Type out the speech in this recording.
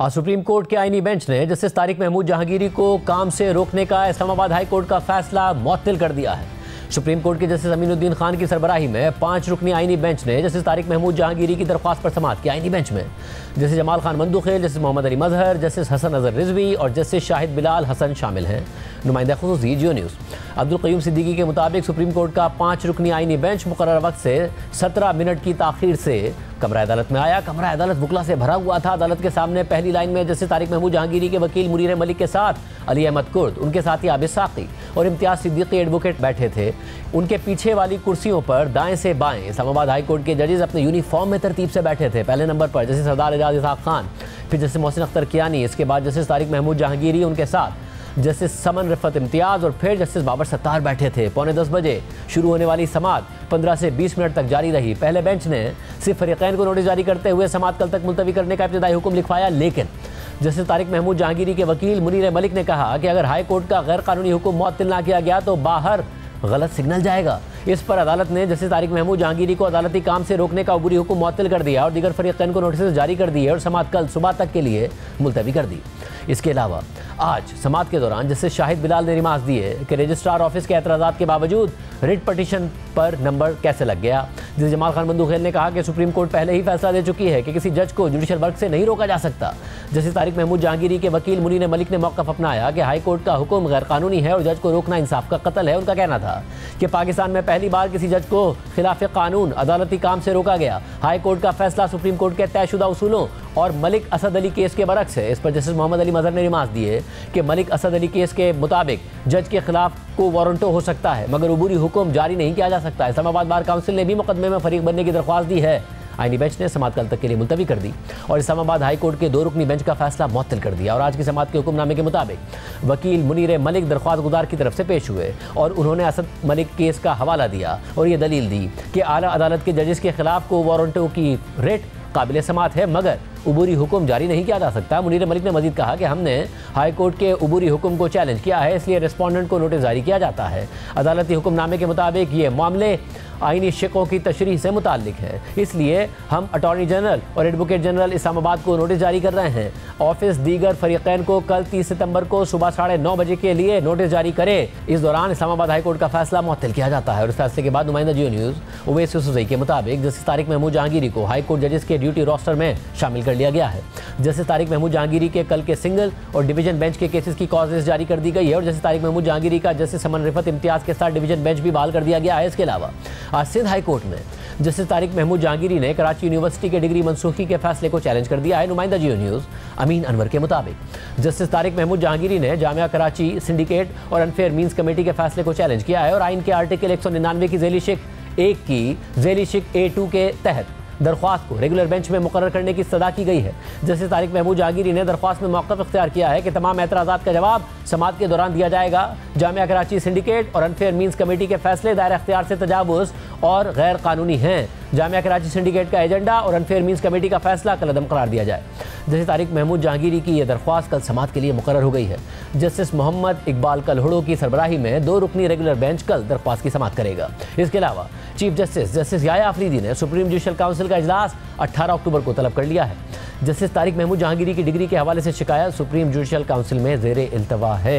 आज supreme court के आईनी बेंच ने जस्टिस तारिक महमूद जहांगीरी को काम से रोकने का इस्लामाबाद हाई कोर्ट का फैसला मुअत्तल कर दिया है। सुप्रीम कोर्ट के जस्टिस अमीनुद्दीन खान की सरबराही में 5 रुकनी आईनी बेंच ने जस्टिस तारिक महमूद जहांगीरी की दरख्वास्त पर समाअत की। आईनी बेंच में जस्टिस जमाल खान मंदुखेल, जस्टिस मोहम्मद अली मजहर, जस्टिस हसन अजहर रिजवी और जस्टिस शाहिद बिलाल हसन शामिल हैं। नुमाइंदा खुसूसी जियो न्यूज़ अब्दुल क़य्यूम सिद्दीकी के मुताबिक सुप्रीम कोर्ट का 5 रुकनी आईनी बेंच मुकर्रर वक्त से 17 मिनट की ताख़ीर से कमरा अदालत में आया। कमरा अदालत वकला से भरा हुआ था। अदालत के सामने पहली लाइन में जस्टिस तारिक महमूद जहांगीरी के वकील मुनीर मलिक के साथ अली अहमद कुर्द, उनके साथी आबिद साक़ी और इम्तियाज़ सिद्दीकी एडवोकेट बैठे थे। उनके पीछे वाली कुर्सियों पर दाएं से बाएं इस्लामाबाद हाई कोर्ट के जजेस अपने यूनिफॉर्म में तरतीब से बैठे थे। पहले नंबर पर जस्टिस सरदार एजाज इसाक खान, फिर जस्टिस मोहसिन अख्तर कियानी, इसके बाद जस्टिस तारिक महमूद जहांगीरी, उनके साथ जस्टिस समन रिफत इम्तियाज़ और फिर जस्टिस बाबर सत्तार बैठे थे। 9:45 बजे शुरू होने वाली समाअत 15 से 20 मिनट तक जारी रही। पहले बेंच ने सिर्फ फरीक़ैन को नोटिस जारी करते हुए समाअत कल तक मुलतवी करने का इब्तिदाई हुक्म लिखवाया, लेकिन जस्टिस तारिक महमूद जहांगीरी के वकील मुनीर मलिक ने कहा कि अगर हाई कोर्ट का गैर कानूनी हुक्म मुअत्तल ना किया गया तो बाहर गलत सिग्नल जाएगा। इस पर अदालत ने जस्टिस तारिक महमूद जहांगीरी को अदालती काम से रोकने का अबूरी हुक्म मुअत्तल कर दिया और दीगर फरीक़ैन को नोटिस जारी कर दिए और समाअत कल सुबह तक के लिए मुलतवी कर दी। इसके अलावा आज समाअत के दौरान जस्टिस शाहिद बिलाल ने रिमार्क दिए कि रजिस्ट्रार ऑफिस के एतराज़ात के बावजूद रिट पटिशन पर नंबर कैसे लग गया। जस्टिस जमाल खान मंदुखेल ने कहा कि सुप्रीम कोर्ट पहले ही फैसला दे चुकी है कि किसी जज को जुडिशल वर्क से नहीं रोका जा सकता। जस्टिस तारिक महमूद जहांगीरी के वकील मुनीर मलिक ने मौक़िफ़ अपनाया कि हाई कोर्ट का हुक्म गैर कानूनी है और जज को रोकना इंसाफ का कत्ल है। उनका कहना था कि पाकिस्तान में पहली बार किसी जज को खिलाफ कानून अदालती काम से रोका गया। हाई कोर्ट का फैसला सुप्रीम कोर्ट के तयशुदा उसूलों और मलिक असद अली केस के बरक्स है। इस पर जस्टिस मोहम्मद अली मजहर ने रिमार्क दिए कि मलिक असद अली केस के मुताबिक जज के खिलाफ को वारंटो हो सकता है मगर अबूरी हुक्म जारी नहीं किया जा सकता। इस्लामाबाद बार काउंसिल ने भी मुकदमे में फरीक बनने की दरख्वास्त दी है। आईनी बेंच ने समाअत कल तक के लिए मुलतवी कर दी और इस्लामाबाद हाई कोर्ट के 2 रुकनी बेंच का फैसला मुअत्तल कर दिया। और आज की समाअत के हुक्मनामे के मुताबिक वकील मुनीर मलिक दरख्वास्त गुजार की तरफ से पेश हुए और उन्होंने असद मलिक केस का हवाला दिया और ये दलील दी कि आला अदालत के जजेस के खिलाफ को वारंटों की रेट काबिल समाअत है मगर अबूरी हुक्म जारी नहीं किया जा सकता। मुनीर मलिक ने मजीद कहा कि हमने हाई कोर्ट के अबूरी हुक्म को चैलेंज किया है, इसलिए रेस्पोंडेंट को नोटिस जारी किया जाता है। अदालती हुक्मनामे के मुताबिक ये मामले आईनी शिकों की तशरीह से मुताल्लिक है, इसलिए हम अटॉर्नी जनरल और एडवोकेट जनरल इस्लामाबाद को नोटिस जारी कर रहे हैं। ऑफिस दीगर फरीक़ैन को कल 30 सितंबर को सुबह 9:30 बजे के लिए नोटिस जारी करे। इस दौरान इस्लामाबाद हाई कोर्ट का फैसला मुअत्तल किया जाता है। और इस फैसले के बाद नुमाइंदा जियो न्यूज़ उवैस यूसुफ़ज़ई के मुताबिक जस्टिस तारिक महमूद जहांगीरी को हाई कोर्ट जजेस के ड्यूटी रोस्टर में शामिल कर लिया गया है। जस्टिस तारिक महमूद जहांगीरी के कल के सिंगल और डिवीजन बेंच के केसेस की कॉज लिस्ट जारी कर दी गई है और जस्टिस तारिक महमूद जहांगीरी का जस्टिस समन रिफत इम्तियाज़ के साथ डिवीजन बेंच भी बहाल कर दिया गया है। इसके अलावा आज सिंध हाई कोर्ट में जस्टिस तारिक महमूद जहांगीरी ने कराची यूनिवर्सिटी के डिग्री मनसूखी के फैसले को चैलेंज कर दिया है। नुमाइंदा जियो न्यूज़ अमीन अनवर के मुताबिक जस्टिस तारिक महमूद जहांगीरी ने जामिया कराची सिंडिकेट और अनफेयर मीन्स कमेटी के फैसले को चैलेंज किया है और आइन के आर्टिकल 199 की ज़ैली शिक 1 की ज़ैली शिक A2 के तहत दरख्वास्त को रेगुलर बेंच में मुकर्रर करने की सदा की गई है। जस्टिस तारिक महमूद जहांगीरी ने दरख्वास्त में मौक़िफ़ इख्तियार किया है कि तमाम एतराज़ात का जवाब समाअत के दौरान दिया जाएगा। जामिया कराची सिंडिकेट और अनफेयर मीन्स कमेटी के फैसले दायरा इख्तियार से तजावुज़ और गैर कानूनी हैं। जामिया कराची सिंडिकेट का एजेंडा और अनफेयर मीन्स कमेटी का फैसला कलअदम करार दिया जाए। जस्टिस तारिक महमूद जहांगीरी की यह दरख्वास्त कल समाअत के लिए मुकर्रर हो गई है। जस्टिस मोहम्मद इकबाल कलहड़ो की सरबराही में 2 रुकनी रेगुलर बेंच कल दरख्वास्त की समाअत करेगा। इसके अलावा चीफ जस्टिस याया आफरीदी ने सुप्रीम जुडिशल काउंसिल का इजलास 18 अक्टूबर को तलब कर लिया है। जस्टिस तारिक महमूद जहांगीरी की डिग्री के हवाले से शिकायत सुप्रीम जुडिशल काउंसिल में ज़ेरे इल्तवा है।